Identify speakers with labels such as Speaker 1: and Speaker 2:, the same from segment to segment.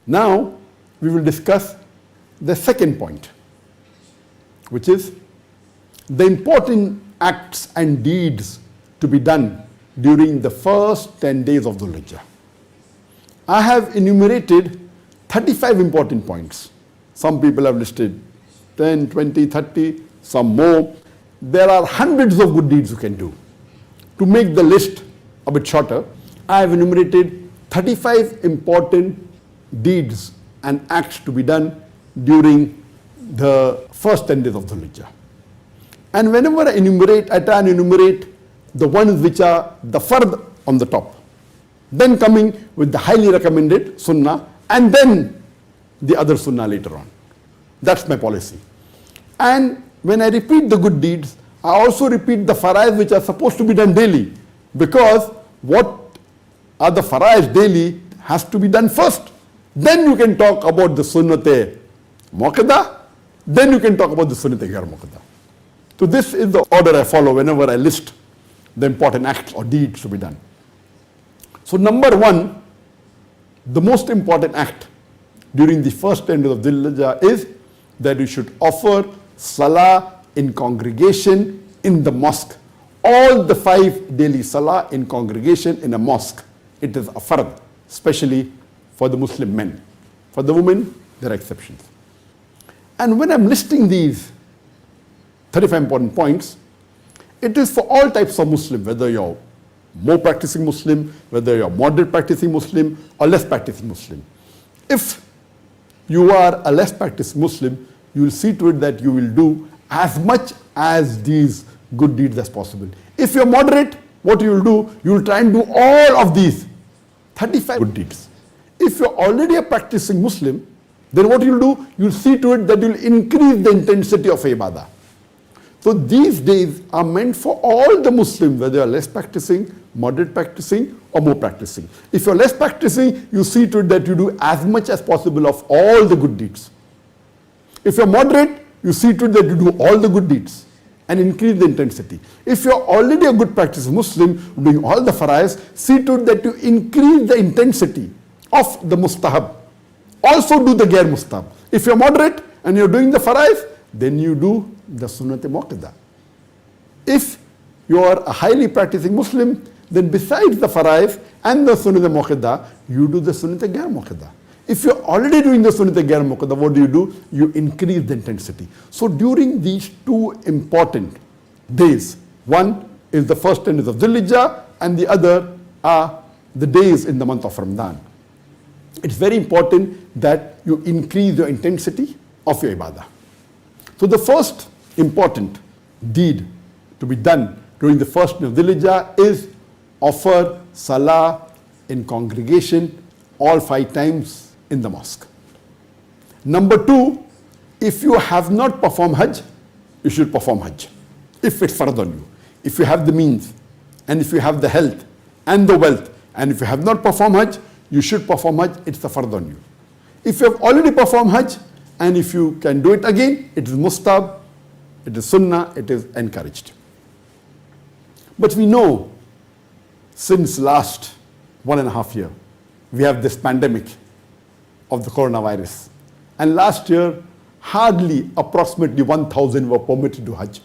Speaker 1: Now, we will discuss the second point, which is the important acts and deeds to be done during the first 10 days of Dhul Hijjah. I have enumerated 35 important points. Some people have listed 10, 20, 30, some more. There are hundreds of good deeds you can do. To make the list a bit shorter, I have enumerated 35 important deeds and acts to be done during the first 10 days of Dhul Hijjah. And whenever I try and enumerate the ones which are the fard on the top, then coming with the highly recommended sunnah, and then the other sunnah later on. That's my policy. And when I repeat the good deeds, I also repeat the faraiz which are supposed to be done daily, because what are the faraiz daily has to be done first. Then you can talk about the sunnat-e muakkada, then you can talk about the sunnat-e ghair muakkada. So this is the order I follow whenever I list the important acts or deeds to be done. So number one, the most important act during the first 10 days of Dhul Hijjah is that you should offer salah in congregation in the mosque. All the 5 daily salah in congregation in a mosque. It is a fard, especially for the Muslim men. For the women, there are exceptions. And when I'm listing these 35 important points, it is for all types of Muslim, whether you're more practicing Muslim, whether you're moderate practicing Muslim or less practicing Muslim. If you are a less practicing Muslim, you will see to it that you will do as much as these good deeds as possible. If you're moderate, what you will do, you will try and do all of these 35 good deeds. If you're already a practicing Muslim, then what you'll do, you'll see to it that you'll increase the intensity of ibadah. So these days are meant for all the Muslims, whether you're less practicing, moderate practicing, or more practicing. If you're less practicing, you see to it that you do as much as possible of all the good deeds. If you're moderate, you see to it that you do all the good deeds and increase the intensity. If you're already a good practicing Muslim, doing all the faraiz, see to it that you increase the intensity of the mustahab. Also do the ghair mustahab. If you're moderate and you're doing the faraiz, then you do the sunnat-e muakkada. If you are a highly practicing Muslim, then besides the faraiz and the sunnat-e muakkada, you do the sunnat-e ghair muakkada. If you're already doing the sunnat-e ghair muakkada, what do? You increase the intensity. So during these 2 important days, one is the first 10 days of Dhul Hijjah and the other are the days in the month of Ramadan. It's very important that you increase your intensity of your ibadah. So the first important deed to be done during the first day of Dhul Hijjah is offer salah in congregation all 5 times in the mosque. Number 2, if you have not performed Hajj, you should perform Hajj, if it's fard on you. If you have the means, and if you have the health and the wealth, and if you have not performed Hajj, you should perform Hajj, it's a fard on you. If you have already performed Hajj, and if you can do it again, it is mustab, it is sunnah, it is encouraged. But we know since last 1.5 years, we have this pandemic of the coronavirus. And last year, hardly approximately 1,000 were permitted to do Hajj.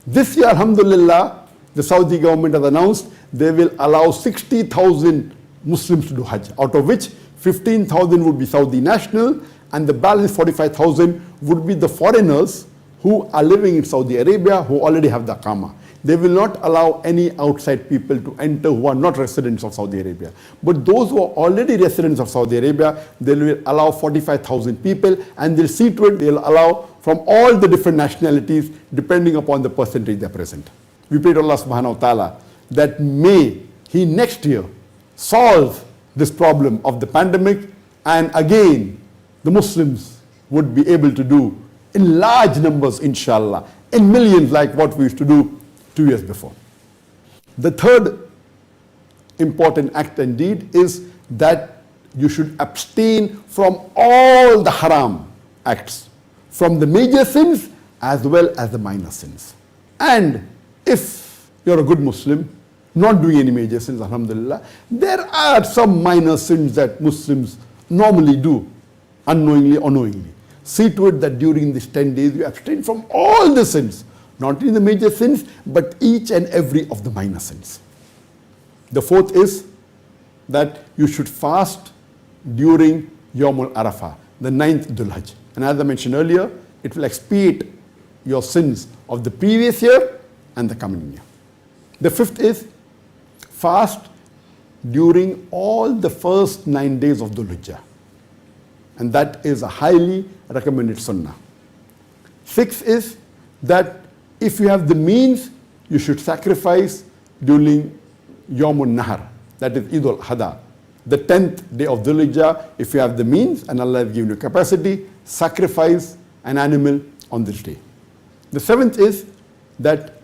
Speaker 1: This year, alhamdulillah, the Saudi government has announced they will allow 60,000 Muslims to do Hajj, out of which 15,000 would be Saudi national, and the balance 45,000 would be the foreigners who are living in Saudi Arabia who already have the Aqama. They will not allow any outside people to enter who are not residents of Saudi Arabia. But those who are already residents of Saudi Arabia, they will allow 45,000 people, and they'll see to it they'll allow from all the different nationalities depending upon the percentage they're present. We pray to Allah subhanahu wa ta'ala that may He next year solve this problem of the pandemic, and again the Muslims would be able to do in large numbers, inshallah, in millions, like what we used to do 2 years before. The third important act and deed is that you should abstain from all the haram acts, from the major sins as well as the minor sins. And if you're a good Muslim, not doing any major sins, alhamdulillah, there are some minor sins that Muslims normally do, unknowingly or knowingly. See to it that during these 10 days you abstain from all the sins, not only the major sins, but each and every of the minor sins. The fourth is that you should fast during Yawmul Arafah, the 9th Dhul Hijjah. And as I mentioned earlier, it will expiate your sins of the previous year and the coming year. The fifth is fast during all the first 9 days of Dhul Hijjah. And that is a highly recommended sunnah. Sixth is that if you have the means, you should sacrifice during Yawmun Nahar, that is Eid al-Adha, the 10th day of Dhul Hijjah. If you have the means and Allah has given you capacity, sacrifice an animal on this day. The seventh is that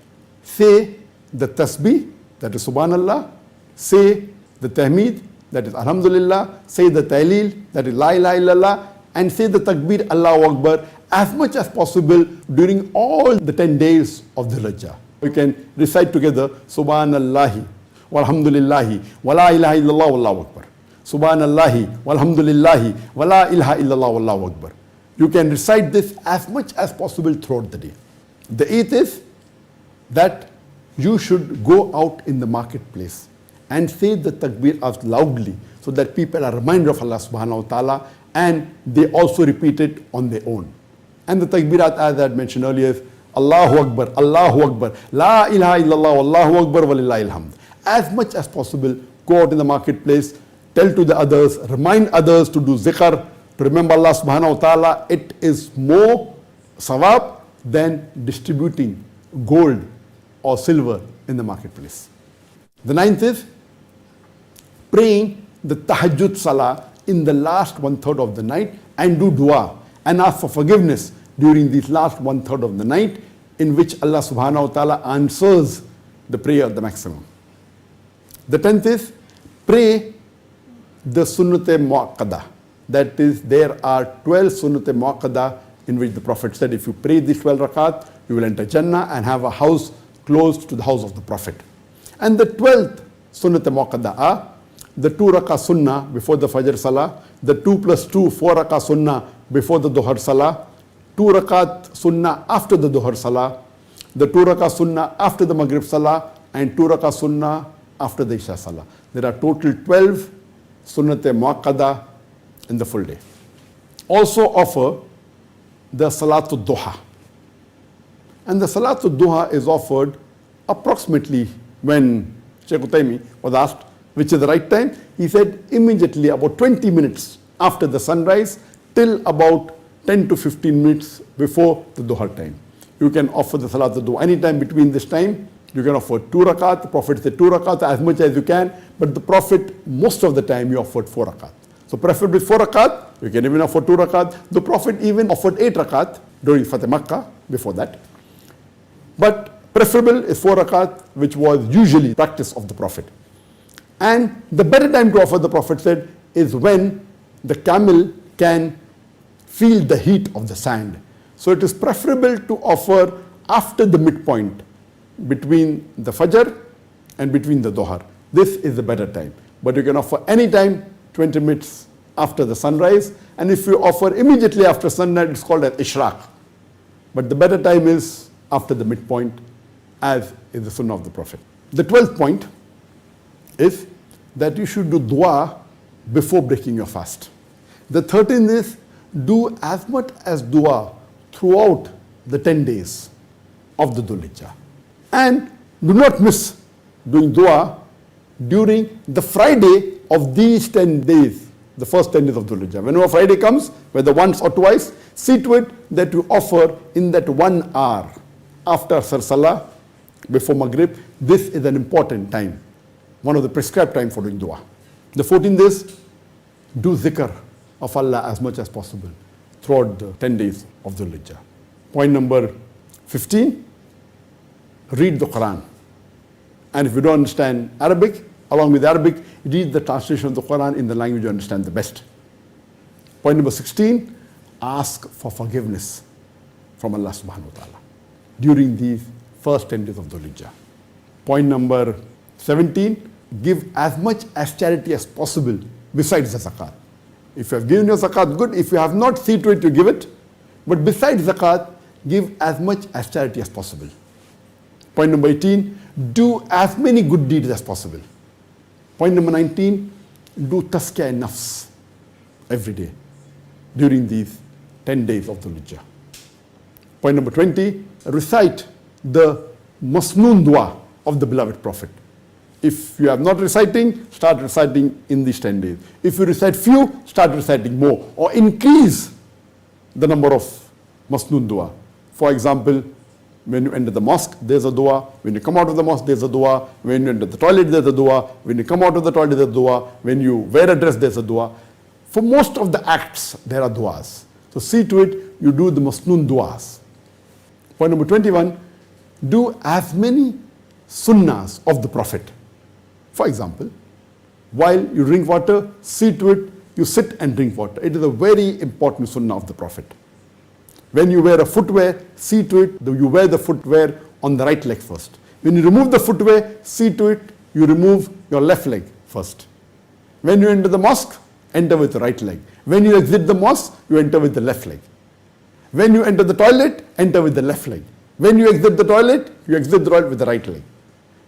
Speaker 1: say the tasbih, that is Subhanallah, say the tahmeed, that is Alhamdulillah, say the tahleel, that is La ilaha illallah, and say the takbir Allahu Akbar as much as possible during all the 10 days of Dhul Hijjah. You can recite together Subhanallahi walhamdulillahi wa la ilaha illallah wallahu akbar. Subhanallahi walhamdulillahi wa la ilaha illallah wallahu akbar. You can recite this as much as possible throughout the day. The eighth is that you should go out in the marketplace and say the takbir out loudly so that people are reminded of Allah subhanahu wa ta'ala and they also repeat it on their own. And the takbirat, as I had mentioned earlier, is Allahu Akbar, Allahu Akbar, La ilaha illallah, Allahu Akbar, walillahi alhamd. As much as possible, go out in the marketplace, tell to the others, remind others to do zikr, to remember Allah subhanahu wa ta'ala. It is more sawab than distributing gold or silver in the marketplace. The ninth is praying the tahajjud salah in the last 1/3 of the night and do dua and ask for forgiveness during this last 1/3 of the night, in which Allah subhanahu wa ta'ala answers the prayer at the maximum. The 10th is pray the sunnat-e muakkada. That is, there are 12 sunnat-e muakkada in which the Prophet said, if you pray these 12 rakat, you will enter Jannah and have a house close to the house of the Prophet. And the 12th sunnat-e muakkada are the 2 rakah sunnah before the Fajr Salah, the 2 + 2, 4 rakah sunnah before the Dhuhr Salah, 2 rakat sunnah after the Dhuhr Salah, the 2 rakah sunnah after the Maghrib Salah, and 2 rakah sunnah after the Isha Salah. There are total 12 sunnat-e muakkada in the full day. Also offer the Salatul Duha. And the Salatul Duha is offered approximately when Shaykh Utaymi was asked which is the right time. He said immediately about 20 minutes after the sunrise till about 10 to 15 minutes before the Dhuhr time. You can offer the Salatul Duha anytime between this time. You can offer 2 rakat. The Prophet said 2 rakat as much as you can, but the Prophet most of the time he offered 4 rakat. So preferably 4 rakat. You can even offer 2 rakat. The Prophet even offered 8 rakat during Fateh Makkah before that. But preferable is 4 rakat, which was usually practice of the Prophet. And the better time to offer, the Prophet said, is when the camel can feel the heat of the sand. So it is preferable to offer after the midpoint between the Fajr and between the Dhuhr. This is the better time. But you can offer any time 20 minutes after the sunrise. And if you offer immediately after sunrise, it's called as Ishraq. But the better time is after the midpoint, as is the sunnah of the Prophet. The 12th point is that you should do dua before breaking your fast. The 13th is do as much as dua throughout the 10 days of the Dhul Hijjah. And do not miss doing dua during the Friday of these 10 days, the first 10 days of Dhul Hijjah. Whenever Friday comes, whether once or twice, see to it that you offer in that 1 hour after Asr Salah, before Maghrib. This is an important time, one of the prescribed time for doing dua. The 14th is do zikr of Allah as much as possible throughout the 10 days of Dhul Hijjah. Point number 15, read the Quran. And if you don't understand Arabic, along with Arabic, read the translation of the Quran in the language you understand the best. Point number 16, ask for forgiveness from Allah subhanahu wa ta'ala during these first 10 days of Dhul Hijjah. Point number 17, give as much as charity as possible besides the zakat. If you have given your zakat, good. If you have not, see to it you give it. But besides zakat, give as much as charity as possible. Point number 18, do as many good deeds as possible. Point number 19, do tazkiyah nafs every day during these 10 days of Dhul Hijjah. Point number 20, recite the masnoon dua of the beloved Prophet. If you are not reciting, start reciting in these 10 days. If you recite few, start reciting more or increase the number of masnoon dua. For example, when you enter the mosque, there's a dua. When you come out of the mosque, there's a dua. When you enter the toilet, there's a dua. When you come out of the toilet, there's a dua. When you wear a dress, there's a dua. For most of the acts, there are duas. So see to it, you do the masnoon duas. Point number 21, do as many sunnahs of the Prophet. For example, while you drink water, see to it, you sit and drink water. It is a very important sunnah of the Prophet. When you wear a footwear, see to it that you wear the footwear on the right leg first. When you remove the footwear, see to it you remove your left leg first. When you enter the mosque, enter with the right leg. When you exit the mosque, you enter with the left leg. When you enter the toilet, enter with the left leg. When you exit the toilet, you exit the toilet with the right leg.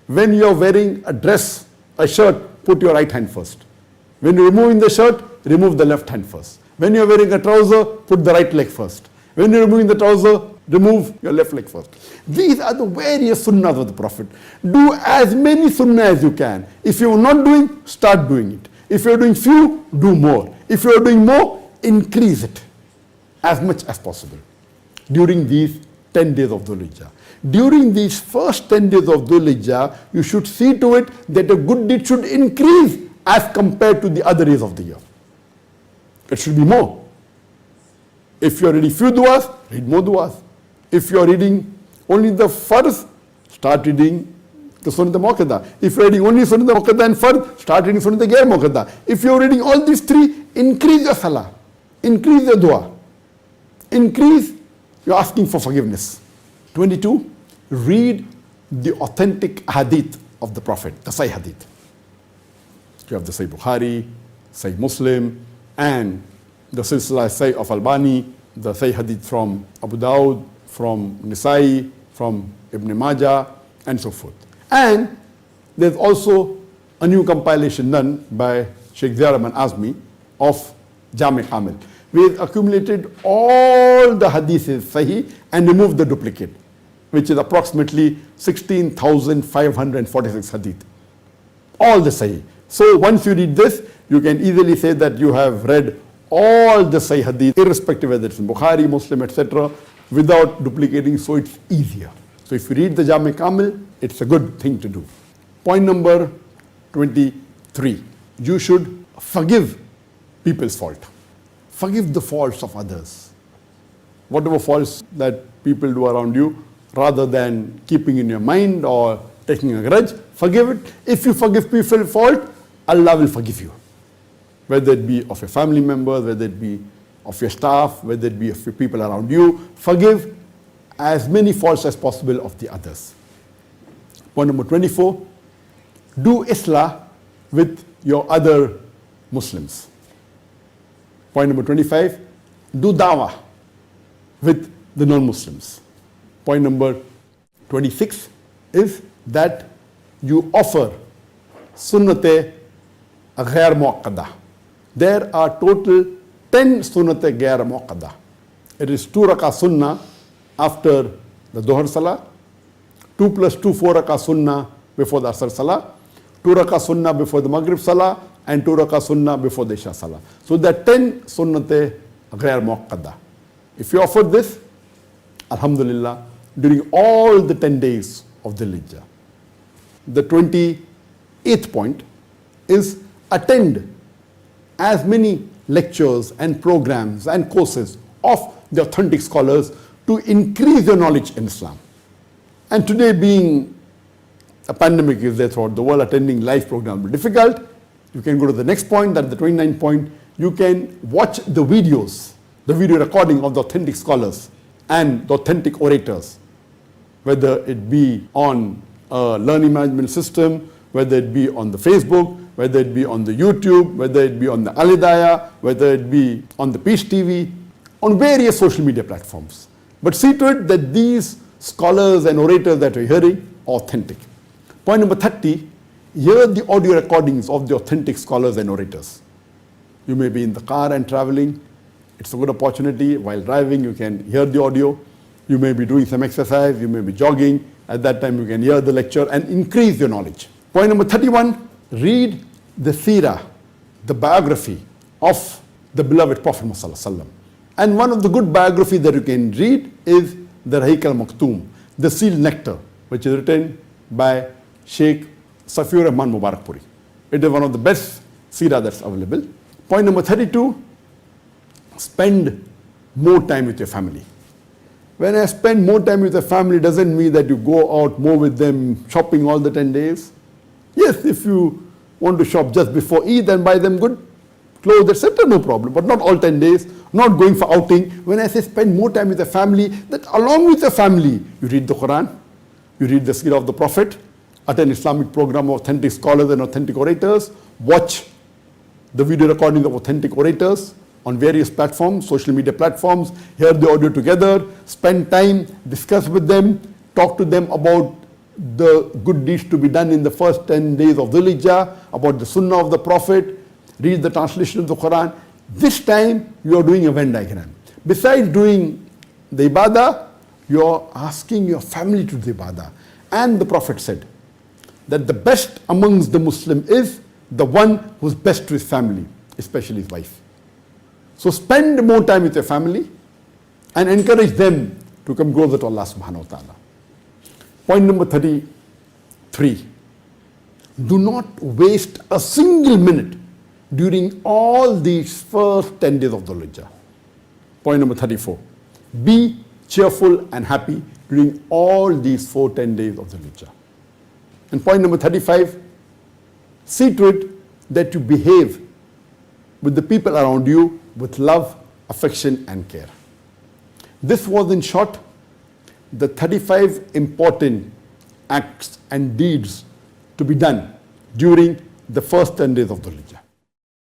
Speaker 1: When you are wearing a dress, a shirt, put your right hand first. When you are removing the shirt, remove the left hand first. When you are wearing a trouser, put the right leg first. When you are removing the trouser, remove your left leg first. These are the various sunnahs of the Prophet. Do as many sunnah as you can. If you are not doing, start doing it. If you are doing few, do more. If you are doing more, increase it as much as possible during these 10 days of Dhul Hijjah. During these first 10 days of Dhul Hijjah, you should see to it that a good deed should increase as compared to the other days of the year. It should be more. If you are reading few duas, read more duas. If you are reading only the farz, start reading the Sunnat Muakkada. If you are reading only Sunnat Muakkada and farz, start reading Sunnat Ghair Muakkada. If you are reading all these three, increase your salah, increase your dua, increase your asking for forgiveness. 22, read the authentic hadith of the Prophet, the Sahih hadith. You have the Sahih Bukhari, Sahih Muslim, and the Silsila Sahih of Albani, the Sahih hadith from Abu Dawud, from Nisai, from Ibn Majah, and so forth. And there's also a new compilation done by Sheikh Ziyar Rahman Azmi of Jami Kamil. We've accumulated all the hadiths Sahih and removed the duplicate, which is approximately 16,546 hadith. All the Sahih. So once you read this, you can easily say that you have read all the Sahih hadith, irrespective whether it's in Bukhari, Muslim, etc., without duplicating, so it's easier. So if you read the Jami Kamil, it's a good thing to do. Point number 23, you should forgive people's fault. Forgive the faults of others. Whatever faults that people do around you, rather than keeping in your mind or taking a grudge, forgive it. If you forgive people's fault, Allah will forgive you. Whether it be of your family members, whether it be of your staff, whether it be of your people around you, forgive as many faults as possible of the others. Point number 24, do islah with your other Muslims. Point number 25, do dawah with the non-Muslims. Point number 26 is that you offer sunnat ghair muakkada. There are total 10 sunnat ghair muakkada. It is 2 rakah sunnah after the Dhuhr Salah, 2 plus 2, 4 rakah sunnah before the Asr Salah, 2 rakah sunnah before the Maghrib Salah, and 2 rakah sunnah before the Isha Salah. So there are 10 sunnat ghair muakkada. If you offer this, alhamdulillah, during all the 10 days of Dhul Hijjah. The 28th point is attend as many lectures and programs and courses of the authentic scholars to increase your knowledge in Islam. And today, being a pandemic is there throughout the world, attending live programs will be difficult. You can go to the next point, that is the 29th point. You can watch the videos, the video recording of the authentic scholars and the authentic orators, whether it be on a learning management system, whether it be on the Facebook, whether it be on the YouTube, whether it be on the Al Hidayah, whether it be on the Peace TV, on various social media platforms. But see to it that these scholars and orators that we're hearing are authentic. Point number 30, hear the audio recordings of the authentic scholars and orators. You may be in the car and traveling. It's a good opportunity. While driving, you can hear the audio. You may be doing some exercise. You may be jogging. At that time, you can hear the lecture and increase your knowledge. Point number 31, read the seerah, the biography of the beloved Prophet Muhammad. And one of the good biographies that you can read is the Rahiq al-Maktoum, the sealed nectar, which is written by Sheikh Safiur Rahman Mubarakpuri. It is one of the best seerah that's available. Point number 32, spend more time with your family. When I spend more time with the family, doesn't mean that you go out more with them shopping all the 10 days. Yes, if you want to shop just before Eid and buy them good clothes, etc., no problem, but not all 10 days, not going for outing. When I say spend more time with the family, that along with the family, you read the Quran, you read the seerah of the Prophet, attend Islamic program of authentic scholars and authentic orators, watch the video recordings of authentic orators on various platforms, social media platforms, hear the audio together, spend time, discuss with them, talk to them about the good deeds to be done in the first 10 days of Dhul Hijjah, about the Sunnah of the Prophet, read the translation of the Quran. This time you are doing a Venn diagram. Besides doing the ibadah, you are asking your family to do the ibadah. And the Prophet said that the best amongst the Muslim is the one who's best to his family, especially his wife. So spend more time with your family and encourage them to come closer to Allah subhanahu wa ta'ala. Point number 33. Do not waste a single minute during all these first 10 days of Dhul Hijjah. Point number 34. Be cheerful and happy during all these 10 days of Dhul Hijjah. And point number 35. See to it that you behave with the people around you with love, affection and care. This was in short the 35 important acts and deeds to be done during the first 10 days of Dhul Hijjah.